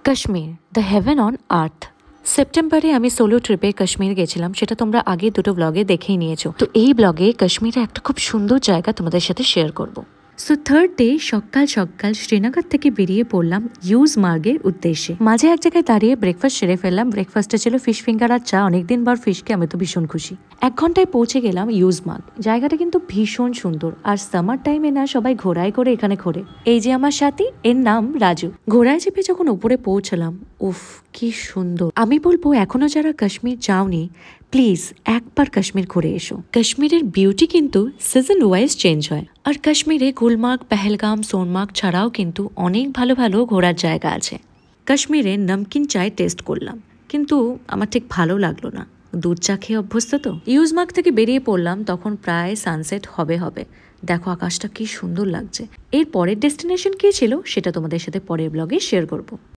Kashmir, the haven on earth. সেপ্টেম্বরে আমি solo ট্রিপে কাশ্মীর গেছিলাম, সেটা তোমরা আগে দুটো ব্লগে দেখেই নিয়েছো। তো এই ব্লগে কাশ্মীরে একটা খুব সুন্দর জায়গা তোমাদের সাথে শেয়ার করব। সো থার্ড ডে সকাল সকাল শ্রীনগর থেকে বেরিয়ে পড়লাম ইউজমার্গের উদ্দেশ্যে। মাঝে এক জায়গায় দাঁড়িয়ে ব্রেকফাস্ট সেরে ফেললাম। ব্রেকফাস্টে ছিল ফিশ ফিঙ্গার আর চা। অনেকদিন পর ফিশকে আমি তো ভীষণ খুশি। 1 ঘন্টায় পৌঁছে গেলাম ইউজমার্গ। জায়গাটা কিন্তু ভীষণ সুন্দর, আর সামার টাইমে না সবাই ঘোড়ায় করে এখানে ঘোরে। এই যে আমার সাথী, এর নাম রাজু। ঘোড়ায় চেপে যখন উপরে পৌঁছলাম, উফ কি সুন্দর। আমি বলবো এখনো যারা কাশ্মীর যাওনি, প্লিজ একবার কাশ্মীর ঘুরে এসো। কাশ্মীরের বিউটি কিন্তু সিজন ওয়াইজ চেঞ্জ হয়। আর কাশ্মীরে গুলমার্গ, পেহেলগাম, সোনমার্গ ছাড়াও কিন্তু অনেক ভালো ভালো ঘোরার জায়গা আছে। কাশ্মীরে নমকিন চায় টেস্ট করলাম, কিন্তু আমার ঠিক ভালো লাগলো না। দুধ চা খেয়ে অভ্যস্ত তো। ইউজমার্গ থেকে বেরিয়ে পড়লাম, তখন প্রায় সানসেট হবে। দেখো আকাশটা কি সুন্দর লাগছে। এর পরের ডেস্টিনেশন কি ছিল সেটা তোমাদের সাথে পরের ব্লগে শেয়ার করব।